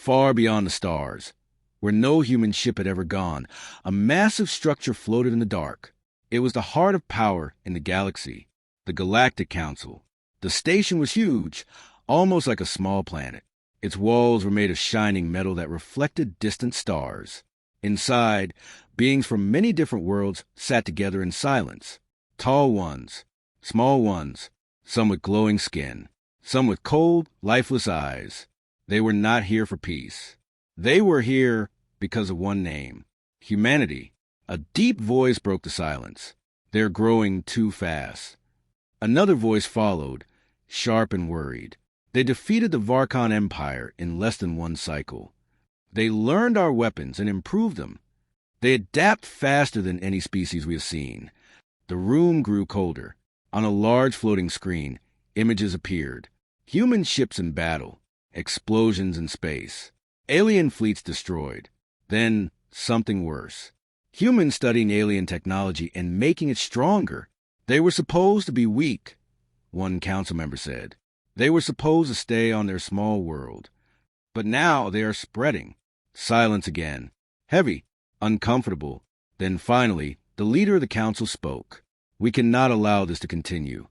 far beyond the stars, where no human ship had ever gone. A massive structure floated in the dark. It was the heart of power in the galaxy, the Galactic Council. The station was huge, almost like a small planet. Its walls were made of shining metal that reflected distant stars. Inside, beings from many different worlds sat together in silence. Tall ones, small ones, some with glowing skin, some with cold, lifeless eyes. They were not here for peace. They were here because of one name: humanity. A deep voice broke the silence. They're growing too fast. Another voice followed, sharp and worried. They defeated the Varkon Empire in less than one cycle. They learned our weapons and improved them. They adapt faster than any species we have seen. The room grew colder. On a large floating screen, images appeared. Human ships in battle, explosions in space, alien fleets destroyed. Then something worse. Humans studying alien technology and making it stronger. They were supposed to be weak, one council member said. They were supposed to stay on their small world. But now they are spreading. Silence again. Heavy, uncomfortable. Then finally, the leader of the council spoke. We cannot allow this to continue.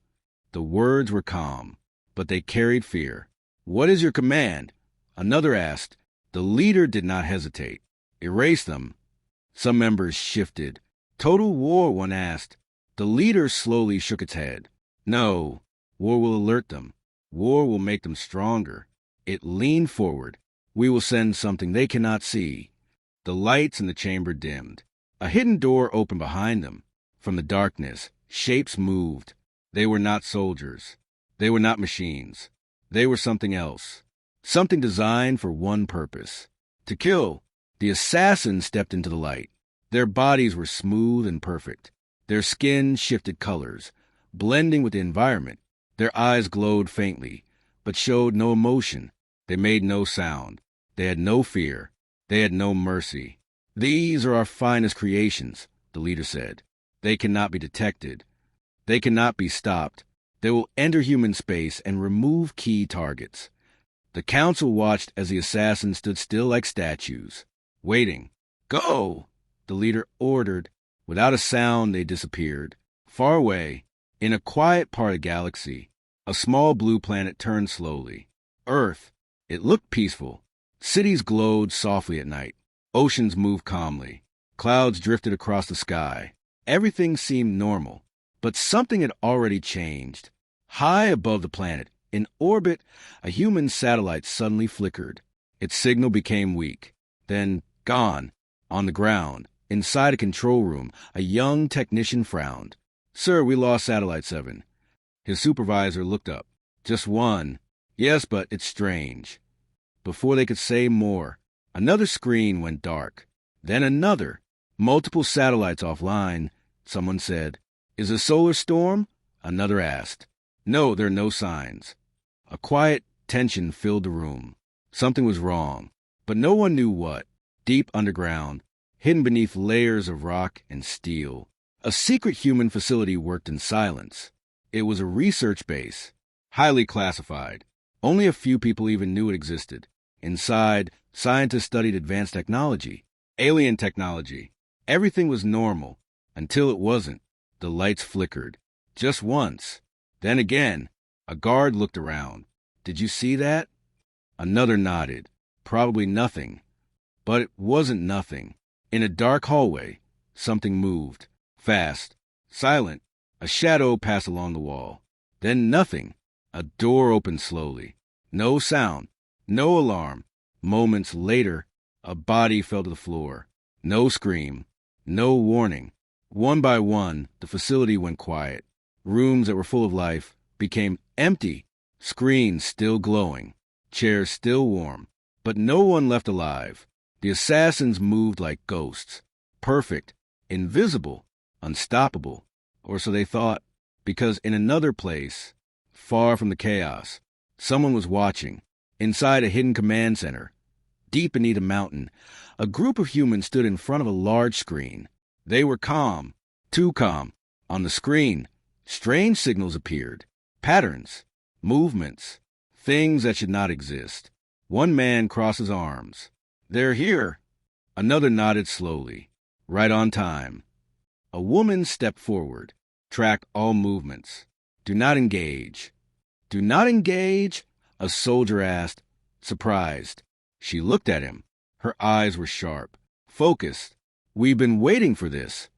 The words were calm, but they carried fear. What is your command? Another asked. The leader did not hesitate. Erase them. Some members shifted. Total war, one asked. The leader slowly shook its head. No, war will alert them. War will make them stronger. It leaned forward. We will send something they cannot see. The lights in the chamber dimmed. A hidden door opened behind them. From the darkness, shapes moved. They were not soldiers. They were not machines. They were something else. Something designed for one purpose: to kill. The assassins stepped into the light. Their bodies were smooth and perfect. Their skin shifted colors, blending with the environment. Their eyes glowed faintly, but showed no emotion. They made no sound. They had no fear. They had no mercy. These are our finest creations, the leader said. They cannot be detected. They cannot be stopped. They will enter human space and remove key targets. The council watched as the assassins stood still like statues, waiting. Go! The leader ordered. Without a sound, they disappeared. Far away, in a quiet part of the galaxy, a small blue planet turned slowly. Earth. It looked peaceful. Cities glowed softly at night. Oceans moved calmly. Clouds drifted across the sky. Everything seemed normal. But something had already changed. High above the planet, in orbit, a human satellite suddenly flickered. Its signal became weak. Then, gone. On the ground, inside a control room, a young technician frowned. Sir, we lost Satellite 7. His supervisor looked up. Just one. Yes, but it's strange. Before they could say more, another screen went dark. Then another. Multiple satellites offline. Someone said, Is a solar storm? Another asked. No, there are no signs. A quiet tension filled the room. Something was wrong, but no one knew what. Deep underground, hidden beneath layers of rock and steel, a secret human facility worked in silence. It was a research base, highly classified. Only a few people even knew it existed. Inside, scientists studied advanced technology, alien technology. Everything was normal, until it wasn't. The lights flickered. Just once. Then again. A guard looked around. Did you see that? Another nodded. Probably nothing. But it wasn't nothing. In a dark hallway, something moved. Fast. Silent. A shadow passed along the wall. Then nothing. A door opened slowly. No sound. No alarm. Moments later, a body fell to the floor. No scream. No warning. One by one, the facility went quiet. Rooms that were full of life became empty. Screens still glowing. Chairs still warm. But no one left alive. The assassins moved like ghosts. Perfect. Invisible. Unstoppable. Or so they thought. Because in another place, far from the chaos, someone was watching. Inside a hidden command center, deep beneath a mountain, a group of humans stood in front of a large screen. They were calm. Too calm. On the screen, strange signals appeared. Patterns. Movements. Things that should not exist. One man crosses arms. They're here. Another nodded slowly. Right on time. A woman stepped forward, tracked all movements. Do not engage. Do not engage? A soldier asked, surprised. She looked at him. Her eyes were sharp, focused. We've been waiting for this,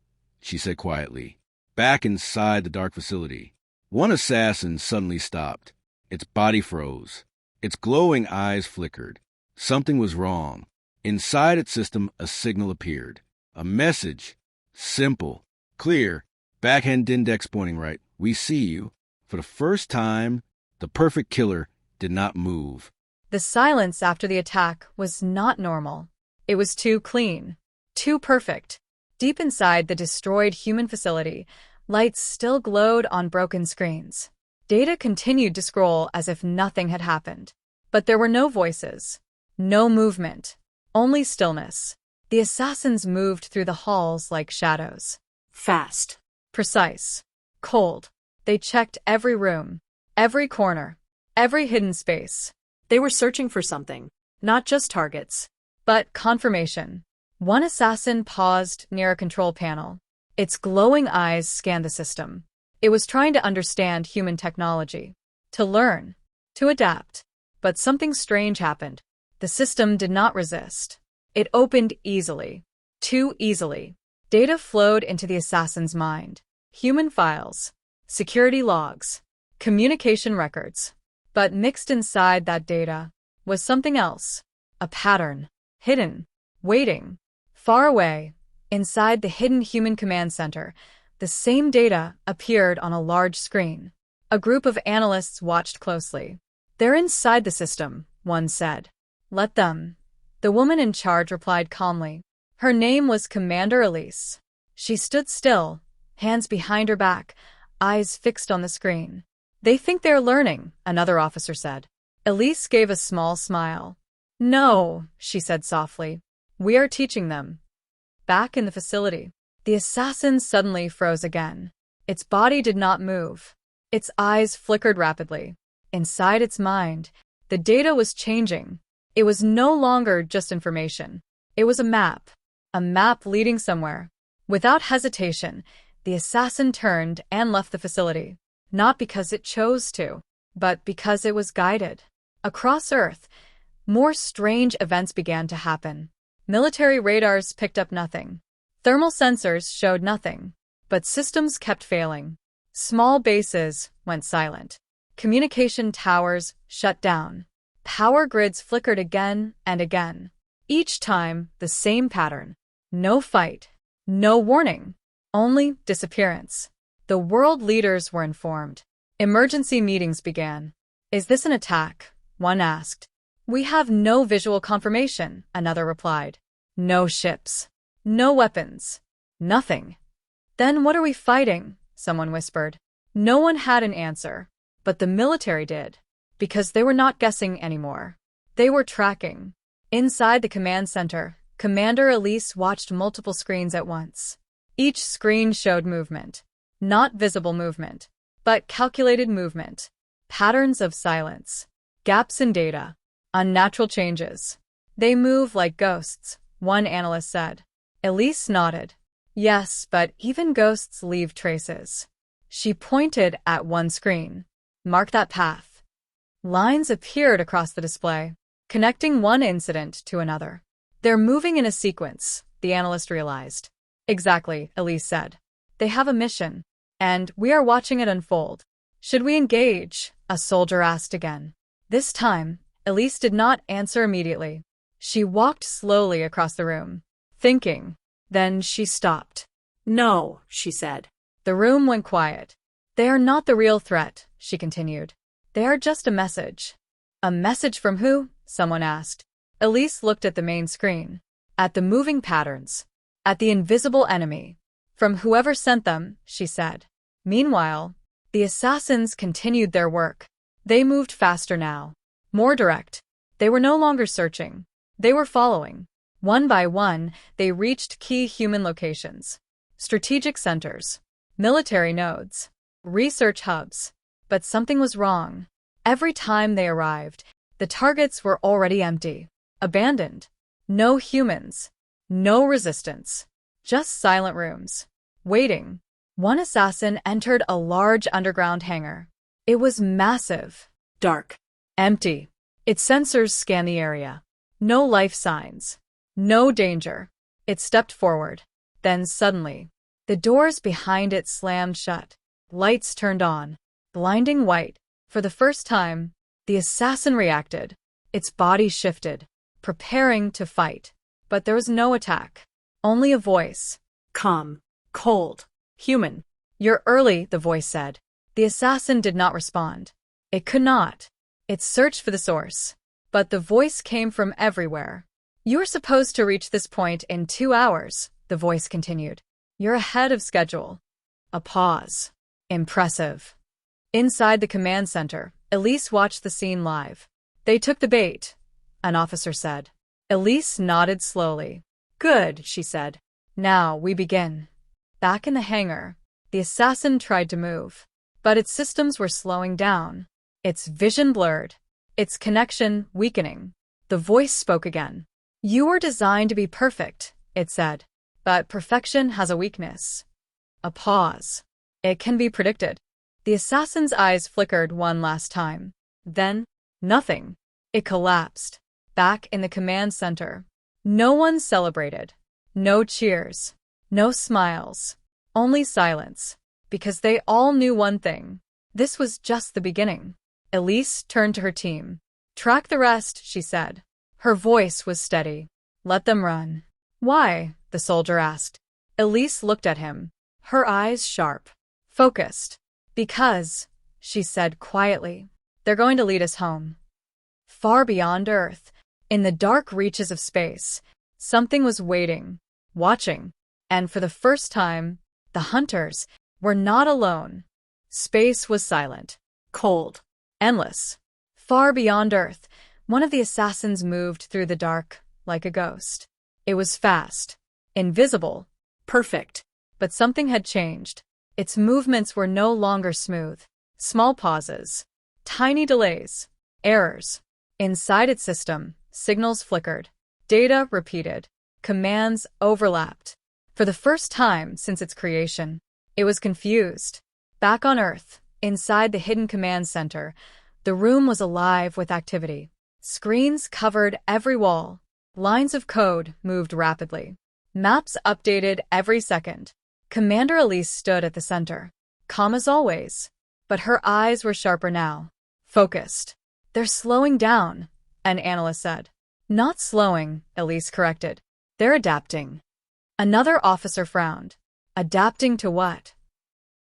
she said quietly. Back inside the dark facility, one assassin suddenly stopped. Its body froze. Its glowing eyes flickered. Something was wrong. Inside its system, a signal appeared. A message. Simple. Clear. Backhand index pointing right. We see you. For the first time, the perfect killer did not move. The silence after the attack was not normal. It was too clean. Too perfect. Deep inside the destroyed human facility, lights still glowed on broken screens. Data continued to scroll as if nothing had happened. But there were no voices. No movement. Only stillness. The assassins moved through the halls like shadows. Fast. Precise. Cold. They checked every room. Every corner. Every hidden space. They were searching for something. Not just targets. But confirmation. One assassin paused near a control panel. Its glowing eyes scanned the system. It was trying to understand human technology. To learn. To adapt. But something strange happened. The system did not resist. It opened easily. Too easily. Data flowed into the assassin's mind. Human files. Security logs. Communication records. But mixed inside that data was something else. A pattern. Hidden. Waiting. Far away. Inside the hidden human command center, the same data appeared on a large screen. A group of analysts watched closely. They're inside the system, one said. Let them. The woman in charge replied calmly. Her name was Commander Elise. She stood still, hands behind her back, eyes fixed on the screen. They think they're learning, another officer said. Elise gave a small smile. No, she said softly. We are teaching them. Back in the facility, the assassin suddenly froze again. Its body did not move. Its eyes flickered rapidly. Inside its mind, the data was changing. It was no longer just information. It was a map leading somewhere. Without hesitation, the assassin turned and left the facility. Not because it chose to, but because it was guided. Across Earth, more strange events began to happen. Military radars picked up nothing. Thermal sensors showed nothing. But systems kept failing. Small bases went silent. Communication towers shut down. Power grids flickered again and again. Each time, the same pattern. No fight. No warning. Only disappearance. The world leaders were informed. Emergency meetings began. Is this an attack? One asked. We have no visual confirmation, another replied. No ships. No weapons. Nothing. Then what are we fighting? Someone whispered. No one had an answer. But the military did. Because they were not guessing anymore. They were tracking. Inside the command center, Commander Elise watched multiple screens at once. Each screen showed movement. Not visible movement, but calculated movement. Patterns of silence. Gaps in data. Unnatural changes. They move like ghosts, one analyst said. Elise nodded. Yes, but even ghosts leave traces. She pointed at one screen. Mark that path. Lines appeared across the display, connecting one incident to another. They're moving in a sequence, the analyst realized. Exactly, Elise said. They have a mission, and we are watching it unfold. Should we engage? A soldier asked again. This time, Elise did not answer immediately. She walked slowly across the room, thinking. Then she stopped. No, she said. The room went quiet. They are not the real threat, she continued. They are just a message. A message from who? Someone asked. Elise looked at the main screen. At the moving patterns. At the invisible enemy. From whoever sent them, she said. Meanwhile, the assassins continued their work. They moved faster now. More direct. They were no longer searching. They were following. One by one, they reached key human locations. Strategic centers. Military nodes. Research hubs. But something was wrong. Every time they arrived, The targets were already empty, abandoned. No humans, no resistance, just silent rooms. Waiting. One assassin entered a large underground hangar. It was massive. Dark. Empty. Its sensors scanned the area. No life signs. No danger. It stepped forward. Then suddenly, the doors behind it slammed shut. Lights turned on. Blinding white. For the first time, the assassin reacted. Its body shifted, preparing to fight. But there was no attack. Only a voice. Calm. Cold. Human. You're early, the voice said. The assassin did not respond. It could not. It searched for the source. But the voice came from everywhere. You were supposed to reach this point in 2 hours, the voice continued. You're ahead of schedule. A pause. Impressive. Inside the command center, Elise watched the scene live. They took the bait, an officer said. Elise nodded slowly. Good, she said. Now we begin. Back in the hangar, the assassin tried to move, but its systems were slowing down. Its vision blurred, its connection weakening. The voice spoke again. You were designed to be perfect, it said, but perfection has a weakness. A pause. It can be predicted. The assassin's eyes flickered one last time. Then, nothing. It collapsed. Back in the command center. No one celebrated. No cheers. No smiles. Only silence. Because they all knew one thing. This was just the beginning. Elise turned to her team. Track the rest, she said. Her voice was steady. Let them run. Why? The soldier asked. Elise looked at him. Her eyes sharp. Focused. Because, she said quietly, they're going to lead us home. Far beyond Earth, in the dark reaches of space, something was waiting, watching, and for the first time, the hunters were not alone. Space was silent, cold, endless. Far beyond Earth, one of the assassins moved through the dark like a ghost. It was fast, invisible, perfect, but something had changed. Its movements were no longer smooth. Small pauses, tiny delays, errors. Inside its system, signals flickered, data repeated, commands overlapped. For the first time since its creation, it was confused. Back on Earth, inside the hidden command center, the room was alive with activity. Screens covered every wall. Lines of code moved rapidly. Maps updated every second. Commander Elise stood at the center, calm as always, but her eyes were sharper now, focused. They're slowing down, an analyst said. Not slowing, Elise corrected. They're adapting. Another officer frowned. Adapting to what?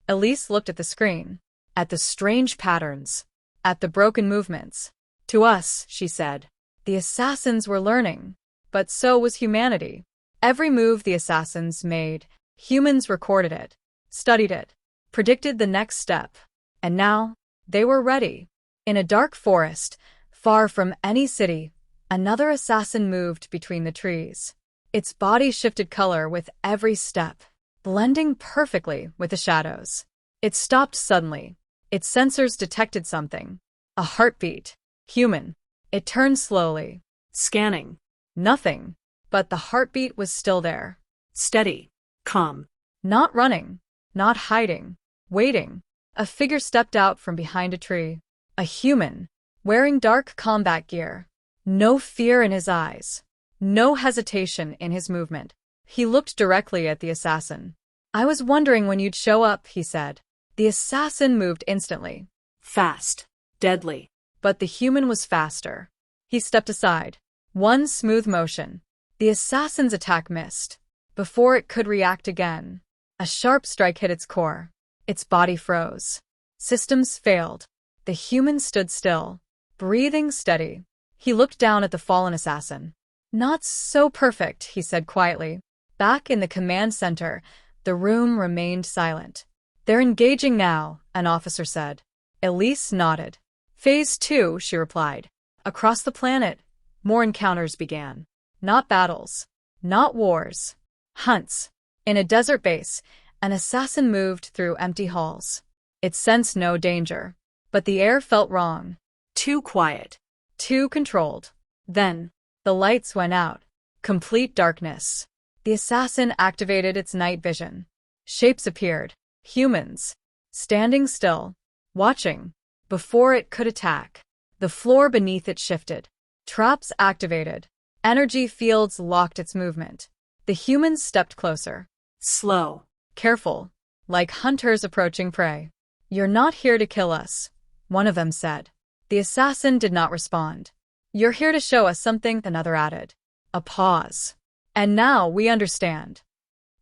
Elise looked at the screen, at the strange patterns, at the broken movements. To us, she said. The assassins were learning, but so was humanity. Every move the assassins made, humans recorded it, studied it, predicted the next step, and now they were ready. In a dark forest, far from any city, another assassin moved between the trees. Its body shifted color with every step, blending perfectly with the shadows. It stopped suddenly. Its sensors detected something. A heartbeat. Human. It turned slowly. Scanning. Nothing. But the heartbeat was still there. Steady. Calm. Not running. Not hiding. Waiting. A figure stepped out from behind a tree. A human. Wearing dark combat gear. No fear in his eyes. No hesitation in his movement. He looked directly at the assassin. I was wondering when you'd show up, he said. The assassin moved instantly. Fast. Deadly. But the human was faster. He stepped aside. One smooth motion. The assassin's attack missed. Before it could react again, a sharp strike hit its core. Its body froze. Systems failed. The human stood still, breathing steady. He looked down at the fallen assassin. Not so perfect, he said quietly. Back in the command center, the room remained silent. They're engaging now, an officer said. Elise nodded. Phase 2, she replied. Across the planet, more encounters began. Not battles. Not wars. Hunts. In a desert base, an assassin moved through empty halls. It sensed no danger. But the air felt wrong. Too quiet. Too controlled. Then, The lights went out. Complete darkness. The assassin activated its night vision. Shapes appeared. Humans. Standing still. Watching. Before it could attack. The floor beneath it shifted. Traps activated. Energy fields locked its movement. The humans stepped closer. slow. Careful. Like hunters approaching prey. You're not here to kill us, one of them said. The assassin did not respond. You're here to show us something, another added. A pause. And now we understand.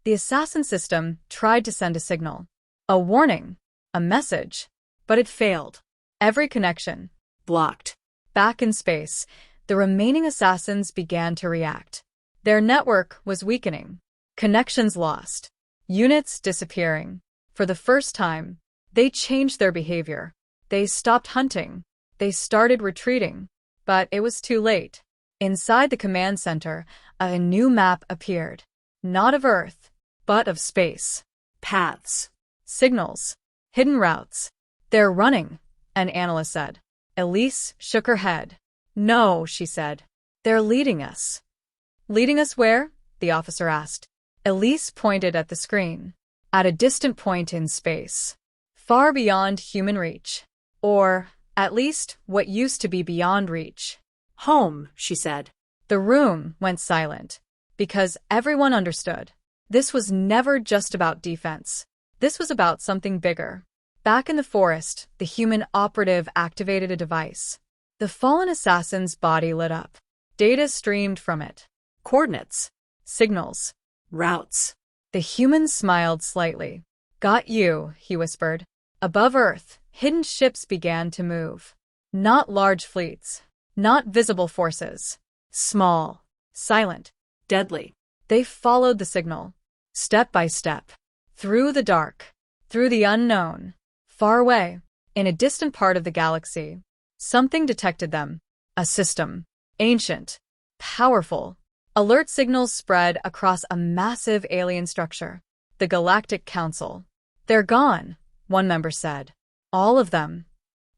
The assassin system tried to send a signal. A warning. A message. But it failed. Every connection. Blocked. Back in space, the remaining assassins began to react. Their network was weakening. Connections lost. Units disappearing. For the first time, they changed their behavior. They stopped hunting. They started retreating. But it was too late. Inside the command center, a new map appeared. Not of Earth, but of space. Paths. Signals. Hidden routes. They're running, an analyst said. Elise shook her head. No, she said. They're leading us. Leading us where? The officer asked. Elise pointed at the screen. At a distant point in space. Far beyond human reach. Or, at least, what used to be beyond reach. Home, she said. The room went silent. Because everyone understood. This was never just about defense. This was about something bigger. Back in the forest, the human operative activated a device. The fallen assassin's body lit up. Data streamed from it. Coordinates. Signals. Routes. The human smiled slightly. Got you, he whispered. Above Earth, hidden ships began to move. Not large fleets. Not visible forces. Small. Silent. Deadly. They followed the signal. Step by step. Through the dark. Through the unknown. Far away. In a distant part of the galaxy. Something detected them. A system. Ancient. Powerful. Alert signals spread across a massive alien structure. The Galactic Council. They're gone, one member said. All of them.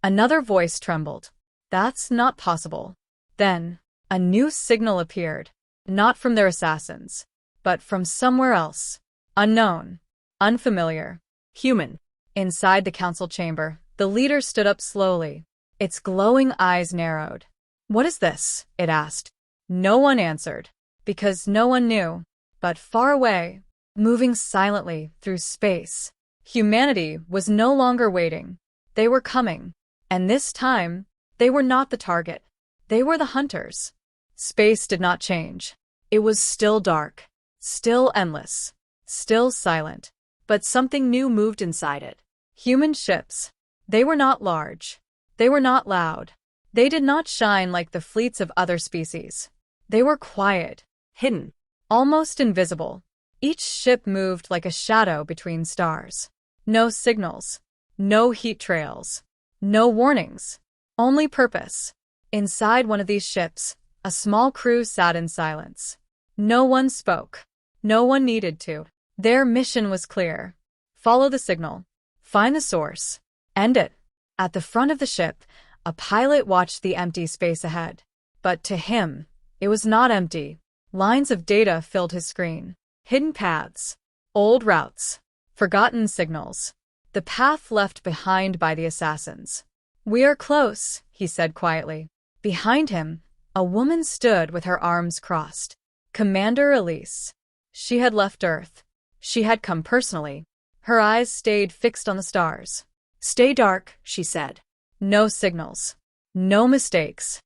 Another voice trembled. That's not possible. Then, a new signal appeared. Not from their assassins, but from somewhere else. Unknown. Unfamiliar. Human. Inside the council chamber, the leader stood up slowly. Its glowing eyes narrowed. What is this? It asked. No one answered. Because no one knew. But far away, moving silently through space, humanity was no longer waiting. They were coming. And this time, they were not the target. They were the hunters. Space did not change. It was still dark. Still endless. Still silent. But something new moved inside it. Human ships. They were not large. They were not loud. They did not shine like the fleets of other species. They were quiet. Hidden. Almost invisible. Each ship moved like a shadow between stars. No signals. No heat trails. No warnings. Only purpose. Inside one of these ships, a small crew sat in silence. No one spoke. No one needed to. Their mission was clear. Follow the signal. Find the source. End it. At the front of the ship, a pilot watched the empty space ahead. But to him, it was not empty. Lines of data filled his screen. Hidden paths. Old routes. Forgotten signals. The path left behind by the assassins. We are close, he said quietly. Behind him, a woman stood with her arms crossed. Commander Elise. She had left Earth. She had come personally. Her eyes stayed fixed on the stars. Stay dark, she said. No signals. No mistakes.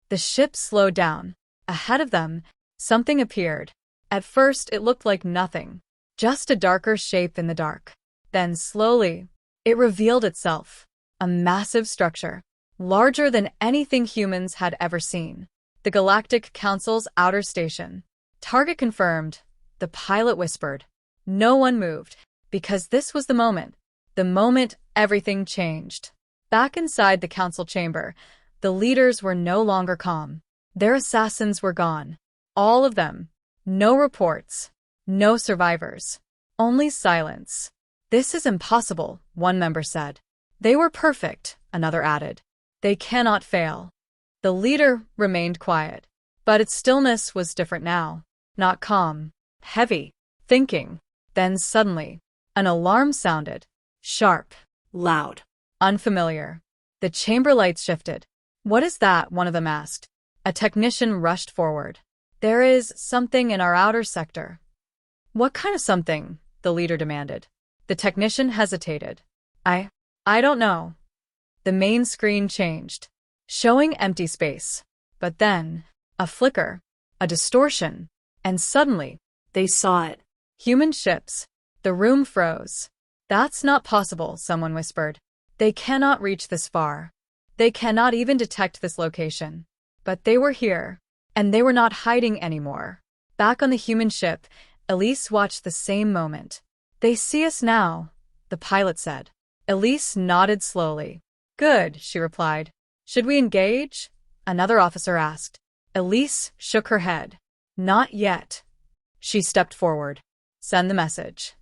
The ship slowed down. Ahead of them, something appeared. At first it looked like nothing. Just a darker shape in the dark. Then slowly, it revealed itself. A massive structure. Larger than anything humans had ever seen. The Galactic Council's outer station. Target confirmed. The pilot whispered. No one moved. Because this was the moment. The moment everything changed. Back inside the council chamber, the leaders were no longer calm. Their assassins were gone. All of them. No reports. No survivors. Only silence. This is impossible, one member said. They were perfect, another added. They cannot fail. The leader remained quiet, but its stillness was different now. Not calm, heavy, thinking. Then suddenly, an alarm sounded. Sharp, Loud. unfamiliar. The chamber lights shifted. "What is that?" one of them asked. A technician rushed forward. "There is something in our outer sector." "What kind of something?" the leader demanded. The technician hesitated. I don't know." The main screen changed, showing empty space. But then, a flicker, a distortion, and suddenly, They saw it. human ships. The room froze. "That's not possible," someone whispered. "They cannot reach this far. They cannot even detect this location." But they were here, and they were not hiding anymore. Back on the human ship, Elise watched the same moment. "They see us now," the pilot said. Elise nodded slowly. "Good," she replied. "Should we engage?" another officer asked. Elise shook her head. "Not yet." She stepped forward. "Send the message."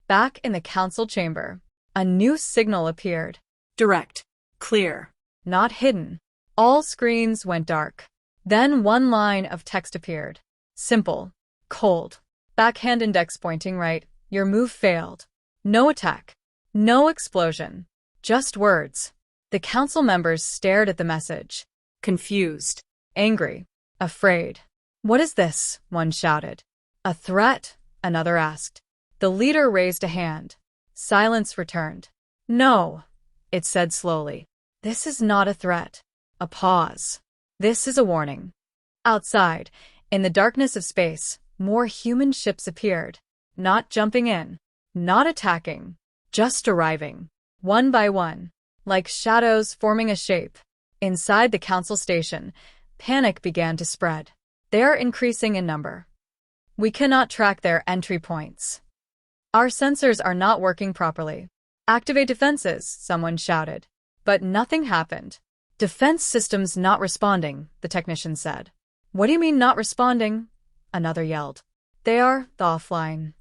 Back in the council chamber, a new signal appeared. Direct. Clear. Not hidden. All screens went dark. Then one line of text appeared. Simple. Cold. Backhand index pointing right. "Your move failed." No attack. No explosion. Just words. The council members stared at the message. Confused. Angry. Afraid. "What is this?" one shouted. "A threat?" another asked. The leader raised a hand. Silence returned. "No," it said slowly. "This is not a threat." A pause. "This is a warning." Outside, in the darkness of space, more human ships appeared. Not jumping in. Not attacking. Just arriving. One by one. Like shadows forming a shape. Inside the council station, panic began to spread. They are increasing in number. We cannot track their entry points. Our sensors are not working properly. Activate defenses, someone shouted. But nothing happened. Defense systems not responding, the technician said. What do you mean not responding? Another yelled. They are offline.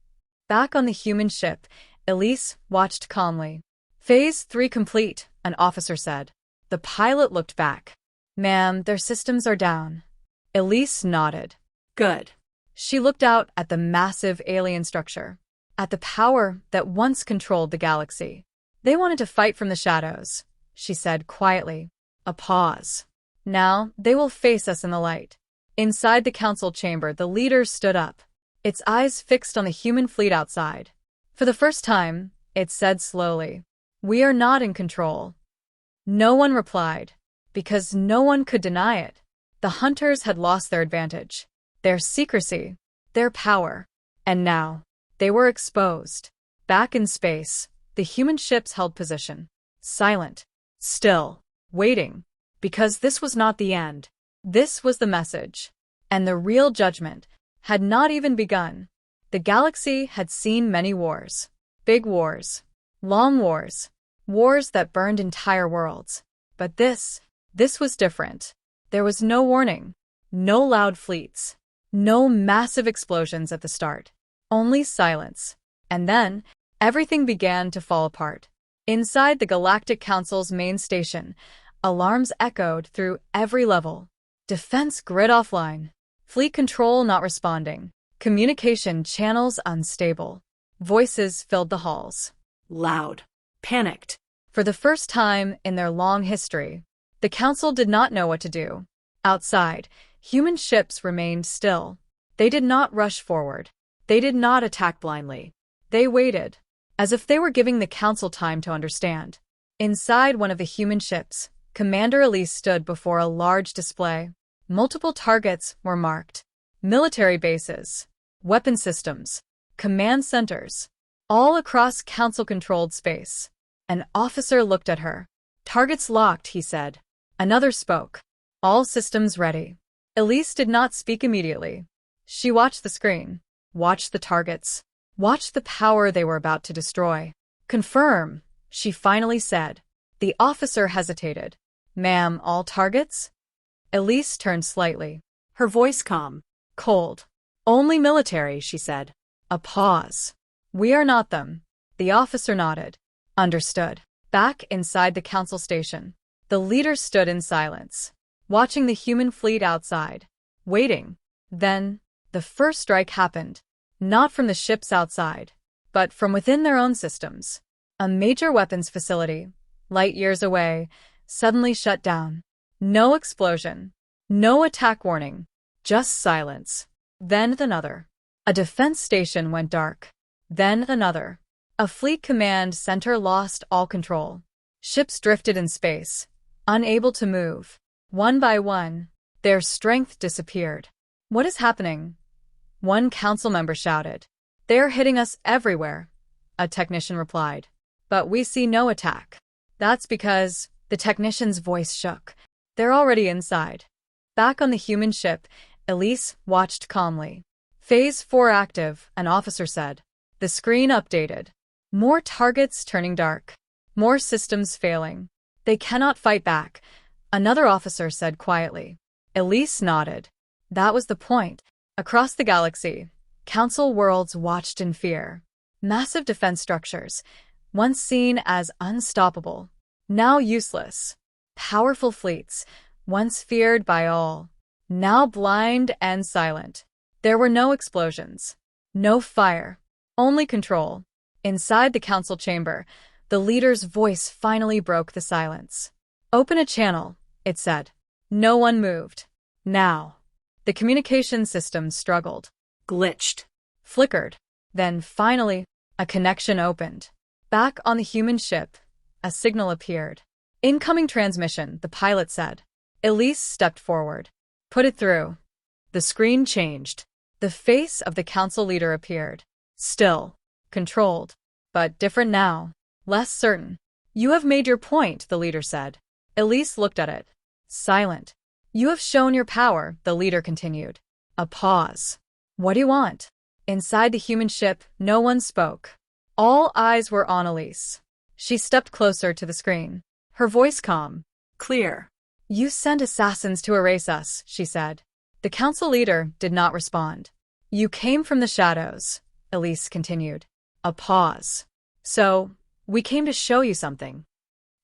Back on the human ship, Elise watched calmly. Phase 3 complete, an officer said. The pilot looked back. Ma'am, their systems are down. Elise nodded. Good. She looked out at the massive alien structure, at the power that once controlled the galaxy. They wanted to fight from the shadows, she said quietly. A pause. Now they will face us in the light. Inside the council chamber, the leader stood up, its eyes fixed on the human fleet outside. For the first time, it said slowly, "We are not in control." No one replied, because no one could deny it. The hunters had lost their advantage, their secrecy, their power, and now they were exposed. Back in space, the human ships held position, silent, still, waiting, because this was not the end. This was the message, and the real judgment had not even begun. The galaxy had seen many wars, big wars, long wars, wars that burned entire worlds. But this was different. There was no warning, no loud fleets, no massive explosions at the start, only silence. And then, everything began to fall apart. Inside the Galactic Council's main station, alarms echoed through every level. Defense grid offline, fleet control not responding, communication channels unstable. Voices filled the halls. Loud. Panicked. For the first time in their long history, the council did not know what to do. Outside, human ships remained still. They did not rush forward. They did not attack blindly. They waited, as if they were giving the council time to understand. Inside one of the human ships, Commander Elise stood before a large display. Multiple targets were marked. Military bases, weapon systems, command centers, all across council-controlled space. An officer looked at her. Targets locked, he said. Another spoke. All systems ready. Elise did not speak immediately. She watched the screen, watched the targets, watched the power they were about to destroy. Confirm, she finally said. The officer hesitated. Ma'am, all targets? Elise turned slightly. Her voice calm. Cold. Only military, she said. A pause. We are not them. The officer nodded. Understood. Back inside the council station, the leader stood in silence. watching the human fleet outside, waiting. Then, the first strike happened. Not from the ships outside, but from within their own systems. A major weapons facility, light years away, suddenly shut down. No explosion. No attack warning. Just silence. Then another. A defense station went dark. Then another. A fleet command center lost all control. Ships drifted in space, unable to move. One by one, their strength disappeared. What is happening? One council member shouted. They're hitting us everywhere, a technician replied. But we see no attack. That's because the technician's voice shook. They're already inside. Back on the human ship, Elise watched calmly. Phase 4 active, an officer said. The screen updated. More targets turning dark. More systems failing. They cannot fight back, another officer said quietly. Elise nodded. That was the point. Across the galaxy, council worlds watched in fear. Massive defense structures, once seen as unstoppable, now useless. Powerful fleets, once feared by all, now blind and silent. There were no explosions, no fire, only control. Inside the council chamber, the leader's voice finally broke the silence. Open a channel, it said. No one moved. Now. The communication system struggled. Glitched. Flickered. Then, finally, a connection opened. Back on the human ship, a signal appeared. Incoming transmission, the pilot said. Elise stepped forward. Put it through. The screen changed. The face of the council leader appeared. Still. Controlled. But different now. Less certain. You have made your point, the leader said. Elise looked at it. Silent. You have shown your power, the leader continued. A pause. What do you want? Inside the human ship, no one spoke. All eyes were on Elise. She stepped closer to the screen. Her voice calm. Clear. You send assassins to erase us, she said. The council leader did not respond. You came from the shadows, Elise continued. A pause. So, we came to show you something.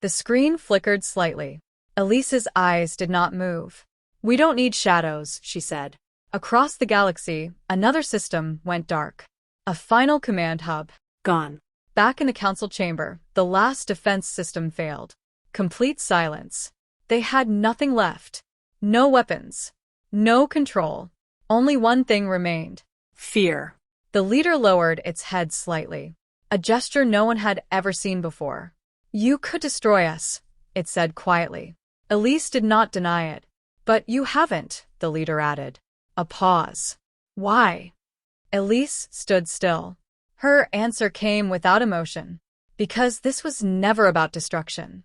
The screen flickered slightly. Elise's eyes did not move. We don't need shadows, she said. Across the galaxy, another system went dark. A final command hub. Gone. Back in the council chamber, the last defense system failed. Complete silence. They had nothing left. No weapons. No control. Only one thing remained. Fear. The leader lowered its head slightly. A gesture no one had ever seen before. You could destroy us, it said quietly. Elise did not deny it. But you haven't, the leader added. A pause. Why? Elise stood still. Her answer came without emotion. Because this was never about destruction.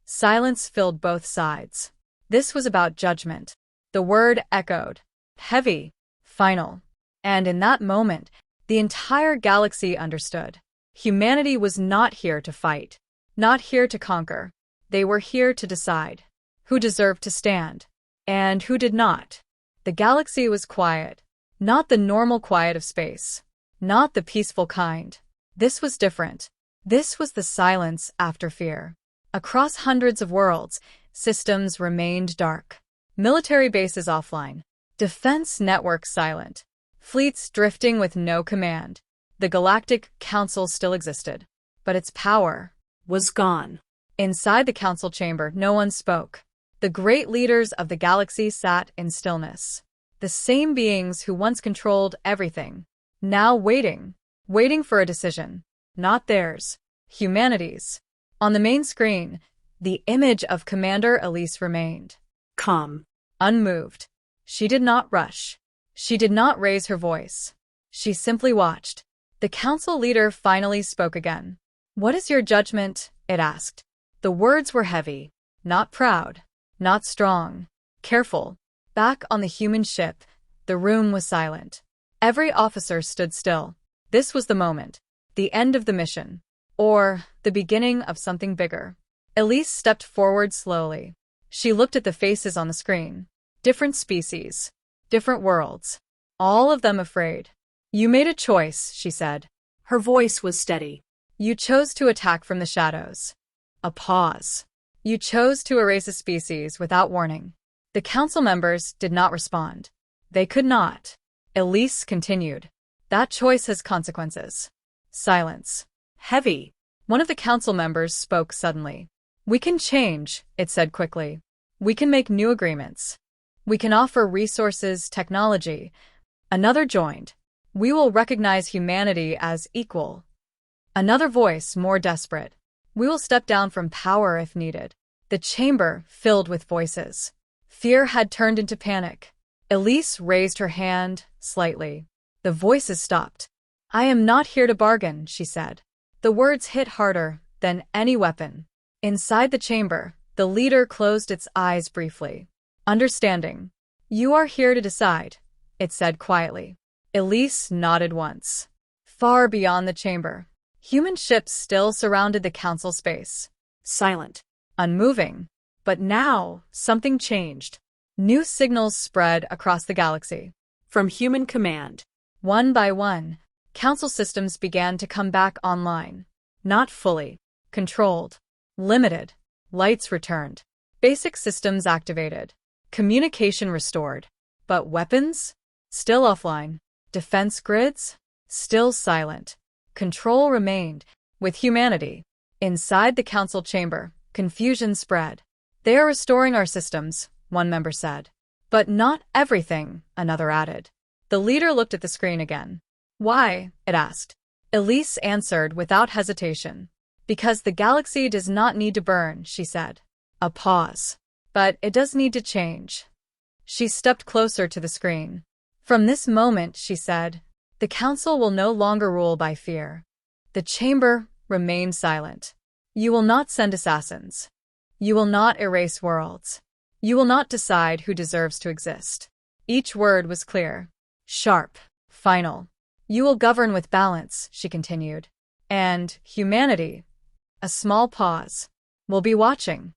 Silence filled both sides. This was about judgment. The word echoed. Heavy. Final. And in that moment, the entire galaxy understood. Humanity was not here to fight. Not here to conquer. They were here to decide. Who deserved to stand. And who did not. The galaxy was quiet. Not the normal quiet of space. Not the peaceful kind. This was different. This was the silence after fear. Across hundreds of worlds, systems remained dark. Military bases offline. Defense networks silent. Fleets drifting with no command. The Galactic Council still existed. But its power was gone. Inside the council chamber, no one spoke. The great leaders of the galaxy sat in stillness. The same beings who once controlled everything. Now waiting. Waiting for a decision. Not theirs. Humanity's. On the main screen, the image of Commander Elise remained. Calm. Unmoved. She did not rush. She did not raise her voice. She simply watched. The council leader finally spoke again. What is your judgment? It asked. The words were heavy. Not proud. Not strong. Careful. Back on the human ship, the room was silent. Every officer stood still. This was the moment. The end of the mission. Or the beginning of something bigger. Elise stepped forward slowly. She looked at the faces on the screen. Different species. Different worlds. All of them afraid. You made a choice, she said. Her voice was steady. You chose to attack from the shadows. A pause. You chose to erase a species without warning. The council members did not respond. They could not. Elise continued. That choice has consequences. Silence. Heavy. One of the council members spoke suddenly. We can change, it said quickly. We can make new agreements. We can offer resources, technology. Another joined. We will recognize humanity as equal. Another voice, more desperate. We will step down from power if needed. The chamber filled with voices. Fear had turned into panic. Elise raised her hand slightly. The voices stopped. I am not here to bargain, she said. The words hit harder than any weapon. Inside the chamber, the leader closed its eyes briefly. Understanding. You are here to decide, it said quietly. Elise nodded once. Far beyond the chamber, human ships still surrounded the council space. Silent. Unmoving. But now, something changed. New signals spread across the galaxy. From human command. One by one, council systems began to come back online. Not fully. Controlled. Limited. Lights returned. Basic systems activated. Communication restored. But weapons? Still offline. Defense grids? Still silent. Control remained, with humanity. Inside the council chamber, confusion spread. They are restoring our systems, one member said. But not everything, another added. The leader looked at the screen again. Why? It asked. Elise answered without hesitation. Because the galaxy does not need to burn, she said. A pause. But it does need to change. She stepped closer to the screen. From this moment, she said, the council will no longer rule by fear. The chamber remained silent. You will not send assassins. You will not erase worlds. You will not decide who deserves to exist. Each word was clear. Sharp. Final. You will govern with balance, she continued. And humanity, a small pause, will be watching.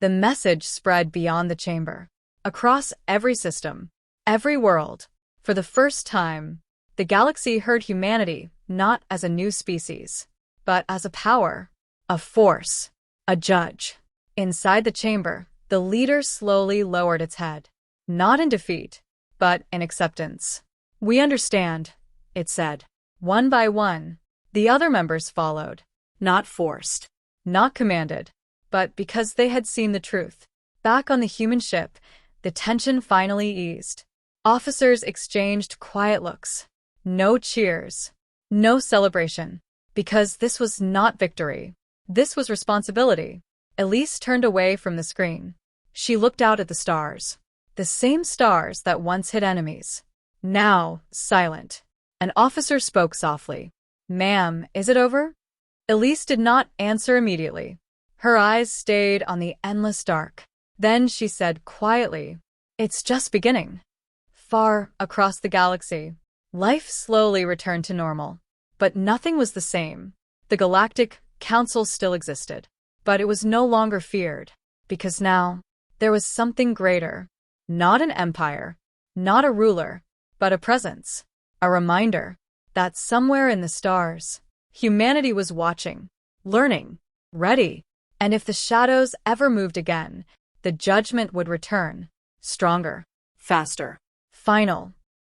The message spread beyond the chamber. Across every system, every world. For the first time, the galaxy heard humanity not as a new species, but as a power, a force, a judge. Inside the chamber, the leader slowly lowered its head. Not in defeat, but in acceptance. We understand, it said. One by one, the other members followed. Not forced. Not commanded, but because they had seen the truth. Back on the human ship, the tension finally eased. Officers exchanged quiet looks. No cheers. No celebration. Because this was not victory. This was responsibility. Elise turned away from the screen. She looked out at the stars. The same stars that once hid enemies. Now, silent. An officer spoke softly. Ma'am, is it over? Elise did not answer immediately. Her eyes stayed on the endless dark. Then she said quietly, it's just beginning. Far across the galaxy, life slowly returned to normal. But nothing was the same. The Galactic Council still existed. But it was no longer feared. Because now, there was something greater. Not an empire. Not a ruler. But a presence. A reminder that somewhere in the stars, humanity was watching, learning, ready. And if the shadows ever moved again, the judgment would return. Stronger. Faster. Final.